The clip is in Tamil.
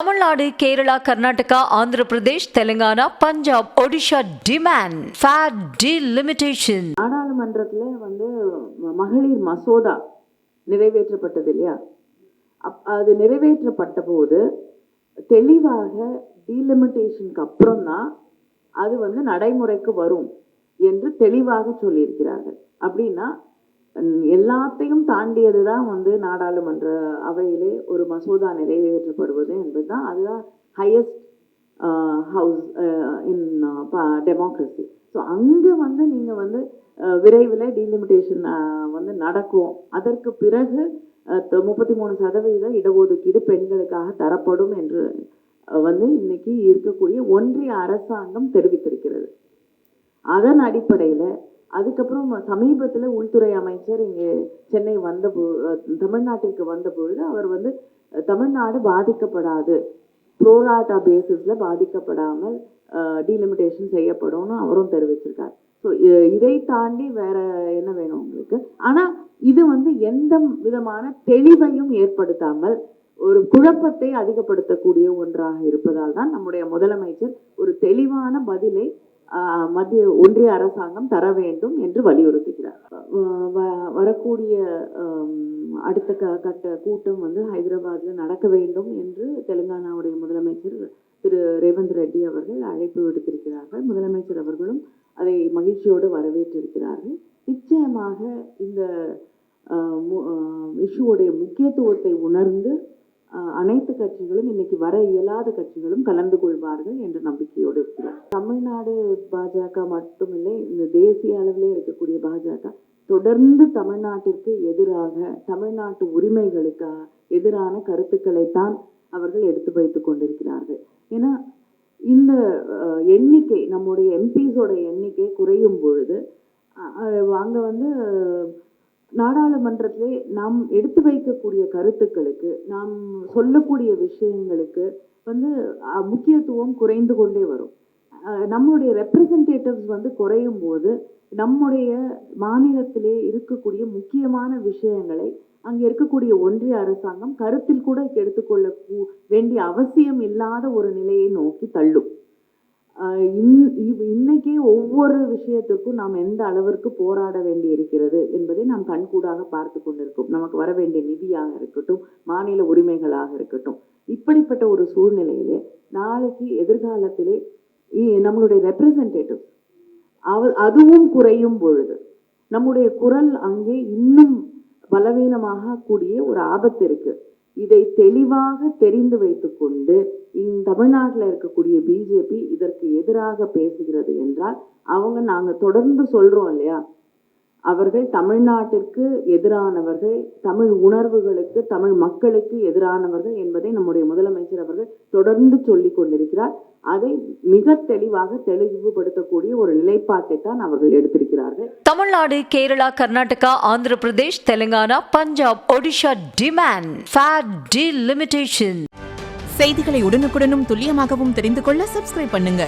Tamil Nadu, Kerala, Karnataka, Andhra Pradesh, Telangana, Punjab, Odisha demand fat delimitation. நாடாளுமன்றத்தில் மகளிர் மசோதா நிறைவேற்றப்பட்டது இல்லையா? அது நிறைவேற்றப்பட்ட போது தெளிவாக டீலிமிட்டேஷனுக்கு அப்புறம் தான் அது நடைமுறைக்கு வரும் என்று தெளிவாக சொல்லியிருக்கிறார்கள். அப்படின்னா எல்லாத்தையும் தாண்டியது தான் நாடாளுமன்ற அவையிலே ஒரு மசோதா நிறைவேற்றப்படுவது என்பதுதான். அதுதான் highest house in democracy. So அங்கே நீங்கள் விரைவில் டீலிமிட்டேஷன் நடக்கும். அதற்கு பிறகு 33% இடஒதுக்கீடு பெண்களுக்காக தரப்படும் என்று இன்னைக்கு இருக்கக்கூடிய ஒன்றிய அரசாங்கம் தெரிவித்திருக்கிறது. அதன் அடிப்படையில் அதுக்கப்புறம் சமீபத்தில் உள்துறை அமைச்சர் இங்கே சென்னை தமிழ்நாட்டிற்கு வந்த பொழுது அவர் தமிழ்நாடு பாதிக்கப்படாது, ப்ரோராட்டா பேசிஸில் பாதிக்கப்படாமல் டீலிமிட்டேஷன் செய்யப்படும்னு அவரும் தெரிவிச்சிருக்கார். ஸோ இதை தாண்டி வேற என்ன வேணும் உங்களுக்கு? ஆனால் இது எந்த விதமான தெளிவையும் ஏற்படுத்தாமல் ஒரு குழப்பத்தை அதிகப்படுத்தக்கூடிய ஒன்றாக இருப்பதால் தான் நம்முடைய முதலமைச்சர் ஒரு தெளிவான பதிலை மத்திய ஒன்றிய அரசாங்கம் தர வேண்டும் என்று வலியுறுத்துகிறார். வரக்கூடிய அடுத்த கட்ட கூட்டம் ஹைதராபாத்ல நடக்க வேண்டும் என்று தெலுங்கானாவுடைய முதலமைச்சர் திரு ரேவந்த் ரெட்டி அவர்கள் அழைப்பு விடுத்திருக்கிறார்கள். முதலமைச்சர் அவர்களும் அதை மகிழ்ச்சியோடு வரவேற்றிருக்கிறார்கள். நிச்சயமாக இந்த இஷ்யூடைய முக்கியத்துவத்தை உணர்ந்து அனைத்து கட்சிகளும் இன்னைக்கு வர இயலாத கட்சிகளும் கலந்து கொள்வார்கள் என்ற நம்பிக்கையோடு இருக்கிறார். தமிழ்நாடு பாஜக மட்டுமில்லை, இந்த தேசிய அளவிலே இருக்கக்கூடிய பாஜக தொடர்ந்து தமிழ்நாட்டிற்கு எதிராக, தமிழ்நாட்டு உரிமைகளுக்கு எதிரான கருத்துக்களைத்தான் அவர்கள் எடுத்து வைத்துக் கொண்டிருக்கிறார்கள். ஏன்னா இந்த எண்ணிக்கை, நம்முடைய எம்பிஸோட எண்ணிக்கை குறையும் பொழுது அங்க நாடாளுமன்றத்திலே நாம் எடுத்து வைக்கக்கூடிய கருத்துக்களுக்கு, நாம் சொல்லக்கூடிய விஷயங்களுக்கு முக்கியத்துவம் குறைந்து கொண்டே வரும். நம்மளுடைய ரெப்ரசன்டேட்டிவ்ஸ் குறையும் போது நம்முடைய மாநிலத்திலே இருக்கக்கூடிய முக்கியமான விஷயங்களை அங்கே இருக்கக்கூடிய ஒன்றிய அரசாங்கம் கருத்தில் கூட எடுத்துக்கொள்ள வேண்டிய அவசியம் இல்லாத ஒரு நிலையை நோக்கி தள்ளும். இன்னைக்கே ஒவ்வொரு விஷயத்துக்கும் நாம் எந்த அளவிற்கு போராட வேண்டி இருக்கிறது என்பதை நாம் கண்கூடாக பார்த்து கொண்டிருக்கோம். நமக்கு வர வேண்டிய நிதியாக இருக்கட்டும், மாநில உரிமைகளாக இருக்கட்டும். இப்படிப்பட்ட ஒரு சூழ்நிலையிலே நாளைக்கு எதிர்காலத்திலே நம்மளுடைய ரெப்ரசன்டேட்டிவ் அதுவும் குறையும் பொழுது நம்முடைய குரல் அங்கே இன்னும் பலவீனமாக கூடிய ஒரு ஆபத்து இருக்கு. இதை தெளிவாக தெரிந்து வைத்துக் கொண்டு தமிழ்நாட்டில் இருக்கக்கூடிய பிஜேபி இதற்கு எதிராக பேசுகிறது என்றால் நாங்க தொடர்ந்து சொல்றோம் இல்லையா, அவர்கள் தமிழ்நாட்டிற்கு எதிரானவர்கள், தமிழ் உணர்வுகளுக்கு, தமிழ் மக்களுக்கு எதிரானவர்கள் என்பதை நம்முடைய முதலமைச்சர் அவர்கள் தொடர்ந்து சொல்லிக் கொண்டிருக்கிறார். அதை மிக தெளிவாக தெளிவுபடுத்தக்கூடிய ஒரு நிலைப்பாட்டை தான் அவர்கள் எடுத்திருக்கிறார்கள். Tamil Nadu, Kerala, Karnataka, Andhra Pradesh, Telangana, Punjab, Odisha demand fat delimitation. செய்திகளை உடனுக்குடனும் துல்லியமாகவும் தெரிந்து கொள்ள சப்ஸ்கிரைப் பண்ணுங்க.